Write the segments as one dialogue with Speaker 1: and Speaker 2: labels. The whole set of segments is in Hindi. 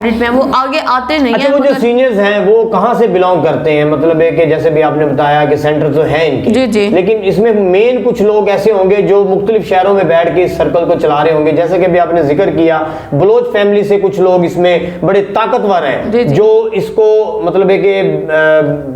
Speaker 1: में वो आगे आते नहीं
Speaker 2: अच्छा,
Speaker 1: है।
Speaker 2: वो जो सीनियर्स हैं वो कहाँ से बिलोंग करते हैं? मतलब है कि जैसे भी आपने बताया कि सेंटर तो है इनके,
Speaker 1: जी जी,
Speaker 2: लेकिन इसमें मेन कुछ लोग ऐसे होंगे जो मुख्तलिफ शहरों में बैठ के इस सर्कल को चला रहे होंगे। जैसे कि अभी आपने जिक्र किया बलोच फैमिली से कुछ लोग इसमें बड़े ताकतवर हैं जो इसको मतलब है कि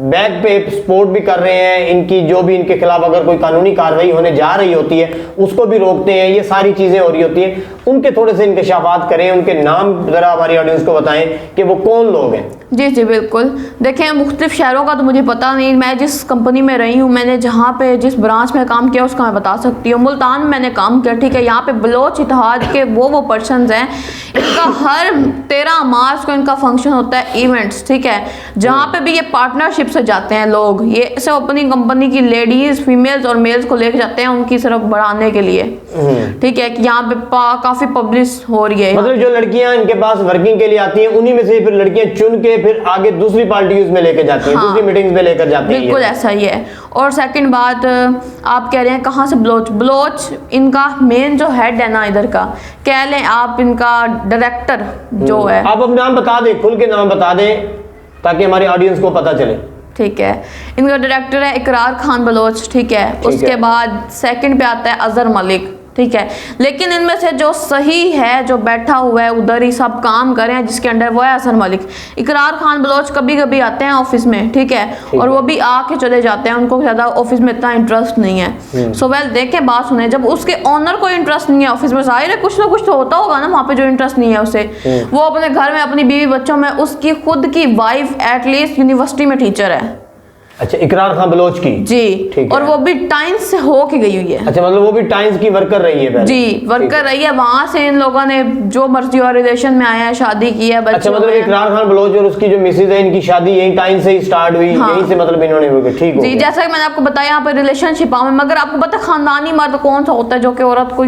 Speaker 2: बैक पे सपोर्ट भी कर रहे हैं। इनकी जो भी इनके खिलाफ अगर कोई कानूनी कार्रवाई होने जा रही होती है उसको भी रोकते हैं। ये सारी चीजें हो रही होती है। उनके थोड़े से इंकशाफात करें, उनके नाम जरा हमारी ऑडियंस को बताएं कि वो कौन लोग हैं।
Speaker 1: जी जी बिल्कुल। देखें, मुख्तलिफ शहरों का तो मुझे पता नहीं, मैं जिस कंपनी में रही हूँ, मैंने जहाँ पे जिस ब्रांच में काम किया उसका मैं बता सकती हूँ। मुल्तान में मैंने काम किया, ठीक है। यहाँ पे बलोच इत्तेहाद के वो पर्सनस हैं, इनका हर 13 मार्च को इनका फंक्शन होता है, इवेंट्स, ठीक है, जहाँ पे भी ये पार्टनरशिप से जाते हैं लोग। ये सब अपनी कंपनी की लेडीज़, फीमेल्स और मेल्स को लेकर जाते हैं उनकी तरफ बढ़ाने के लिए, ठीक है। कि यहाँ पे काफ़ी पब्लिश हो रही है।
Speaker 2: मतलब जो लड़कियां इनके पास वर्किंग के लिए आती हैं उन्हीं में से फिर लड़कियां चुन के फिर आगे दूसरी पार्टीज में लेकर जाती हैं, दूसरी मीटिंग्स में लेकर जाती हैं।
Speaker 1: बिल्कुल ऐसा ही है। और सेकंड बात, आप कह रहे हैं कहाँ से बलोच इनका मेन जो हेड है ना इधर का, कह लें आप इनका डायरेक्टर जो है।
Speaker 2: आप अपना नाम बता दें, खुल के नाम बता दें ताकि हमारी ऑडियंस को पता चले।
Speaker 1: ठीक है, इनका डायरेक्टर है इकरार खान बलोच, ठीक है। उसके बाद सेकंड पे आता है अजहर मलिक, ठीक है। लेकिन इनमें से जो सही है, जो बैठा हुआ है उधर ही सब काम कर रहे हैं जिसके अंडर, वो है अजहर मलिक। इकरार खान बलोच कभी कभी आते हैं ऑफिस में, ठीक है, और वो भी आके चले जाते हैं, उनको ज़्यादा ऑफिस में इतना इंटरेस्ट नहीं है। सो वेल, देखें बात सुने, जब उसके ऑनर को इंटरेस्ट नहीं है ऑफिस में, जाहिर है कुछ ना कुछ तो होता होगा ना वहाँ पे जो इंटरेस्ट नहीं है उसे। वो अपने घर में अपनी बीवी बच्चों में, उसकी खुद की वाइफ एटलीस्ट यूनिवर्सिटी में टीचर है।
Speaker 2: अच्छा, इकरार खान बलोच की
Speaker 1: जी, और वो भी टाइम्स से हो के गई हुई है।
Speaker 2: अच्छा, मतलब वो भी टाइम्स की वर्कर रही है पहले।
Speaker 1: जी, वर्कर रही है। वहां से इन लोगों ने जो मर्जी और रिलेशन में आया है, शादी की है, बच्चे।
Speaker 2: अच्छा, मतलब इकरार खान बलोच और उसकी जो मिसेज है, इनकी शादी यही टाइम से ही स्टार्ट हुई।
Speaker 1: हाँ।
Speaker 2: यहीं से मतलब इन्होंने, ठीक
Speaker 1: जी, जैसा कि मैंने आपको बताया यहाँ पे रिलेशनशिप में, मगर आपको पता खानदानी मर्द कौन सा होता है जो कि औरत को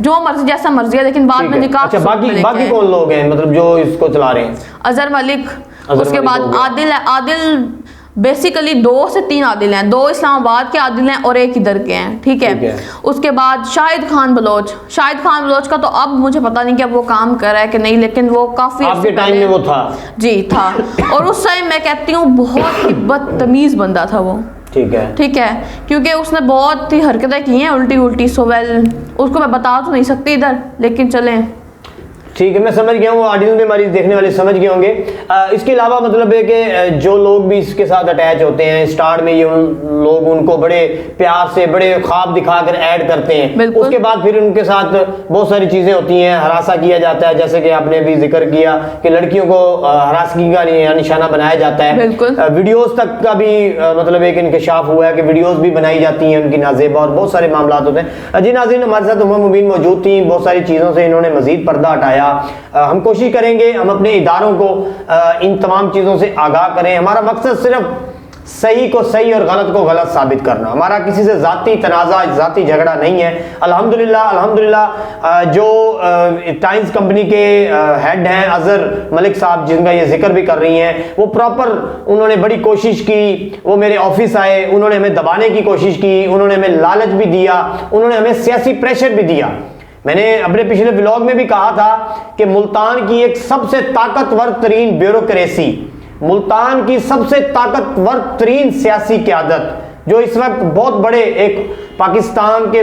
Speaker 1: जो मर्जी जैसा मर्जी है, लेकिन बाद में निकाह।
Speaker 2: अच्छा, बाकी कौन लोग हैं मतलब जो इसको चला रहे हैं?
Speaker 1: अजहर मलिक, उसके बाद आदिल है। आदिल बेसिकली 2 से 3 आदिल हैं, 2 इस्लामाबाद के आदिल हैं और 1 इधर के हैं, ठीक है। उसके बाद शाहिद खान बलोच। शाहिद खान बलोच का तो अब मुझे पता नहीं कि अब वो काम कर रहा है कि नहीं, लेकिन वो काफी
Speaker 2: आपके टाइम में वो था।
Speaker 1: जी था। और उस टाइम मैं कहती हूँ बहुत ही बदतमीज बंदा था वो, ठीक है, क्योंकि उसने बहुत ही हरकतें की हैं उल्टी उल्टी। सो वेल, उसको मैं बता तो नहीं सकती इधर, लेकिन चलें,
Speaker 2: ठीक है, मैं समझ गया हूँ। ऑडियंस में हमारी देखने वाले समझ गए होंगे। इसके अलावा मतलब है कि जो लोग भी इसके साथ अटैच होते हैं, स्टार्ट में ये लोग उनको बड़े प्यार से, बड़े ख्वाब दिखाकर ऐड करते हैं। उसके बाद फिर उनके साथ बहुत सारी चीज़ें होती हैं, हरासा किया जाता है। जैसे कि आपने भी जिक्र किया कि लड़कियों को हरासगी का निशाना बनाया जाता है। वीडियोज़ तक का भी मतलब एक इंकशाफ हुआ है कि वीडियोज़ भी बनाई जाती हैं उनकी नाजेबा, और बहुत सारे मामला होते हैं। जी नाज़रीन, हमारे साथ उम्मा मुबीन मौजूद थी। बहुत सारी चीज़ों से इन्होंने मज़ीद पर्दा हटाया। हम कोशिश करेंगे हम अपने इदारों को इन तमाम चीज़ों से आगाह करें। हमारा मकसद सिर्फ सही को सही और गलत को गलत साबित करना। हमारा किसी से ज़ाती तनाज़ा, ज़ाती झगड़ा नहीं है। अल्हम्दुलिल्लाह जो टाइम्स कंपनी के हेड हैं अजहर मलिक साहब, जिनका ये जिक्र भी कर रही हैं, वो प्रॉपर उन्होंने बड़ी कोशिश की। वो मेरे ऑफिस आए, उन्होंने हमें दबाने की कोशिश की, उन्होंने हमें लालच भी दिया, उन्होंने हमें सियासी प्रेशर भी दिया। मैंने अपने पिछले व्लॉग में भी कहा था कि मुल्तान की एक सबसे ताकतवर तरीन ब्यूरोक्रेसी, मुल्तान की सबसे ताकतवर तरीन सियासी क़यादत, जो इस वक्त बहुत बड़े एक पाकिस्तान के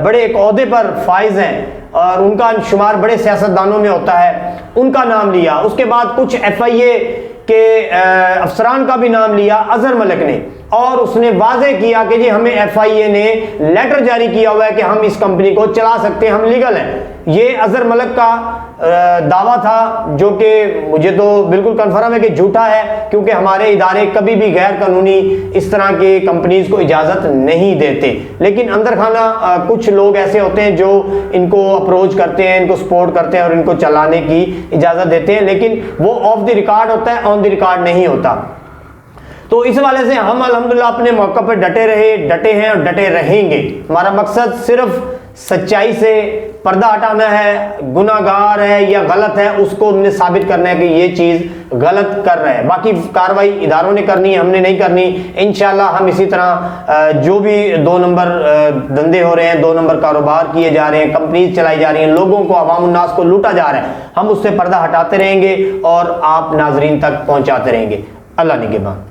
Speaker 2: बड़े एक ओहदे पर फाइज हैं और उनका शुमार बड़े सियासतदानों में होता है, उनका नाम लिया। उसके बाद कुछ FIA के अफसरान का भी नाम लिया अजहर मलिक ने, और उसने वाजे किया कि जी हमें FIA ने लेटर जारी किया हुआ है कि हम इस कंपनी को चला सकते हैं, हम लीगल हैं। ये अजहर मलिक का दावा था, जो कि मुझे तो बिल्कुल कन्फर्म है कि झूठा है, क्योंकि हमारे इदारे कभी भी गैर कानूनी इस तरह के कंपनीज को इजाज़त नहीं देते। लेकिन अंदर खाना कुछ लोग ऐसे होते हैं जो इनको अप्रोच करते हैं, इनको सपोर्ट करते हैं और इनको चलाने की इजाज़त देते हैं, लेकिन वो ऑफ द रिकॉर्ड होता है, ऑन द रिकॉर्ड नहीं होता। तो इस वाले से हम अल्हम्दुलिल्लाह अपने मौका पर डटे हैं और डटे रहेंगे। हमारा मकसद सिर्फ सच्चाई से पर्दा हटाना है, गुनाहगार है या गलत है उसको हमने साबित करना है कि ये चीज़ गलत कर रहा है। बाकी कार्रवाई इदारों ने करनी है, हमने नहीं करनी। इंशाल्लाह हम इसी तरह जो भी 2 नंबर धंधे हो रहे हैं, 2 नंबर कारोबार किए जा रहे हैं, कंपनीज चलाई जा रही हैं, लोगों को अवाम उन्नास को लूटा जा रहा है, हम उससे पर्दा हटाते रहेंगे और आप नाजरीन तक पहुंचाते रहेंगे। अल्लाह निगहबान।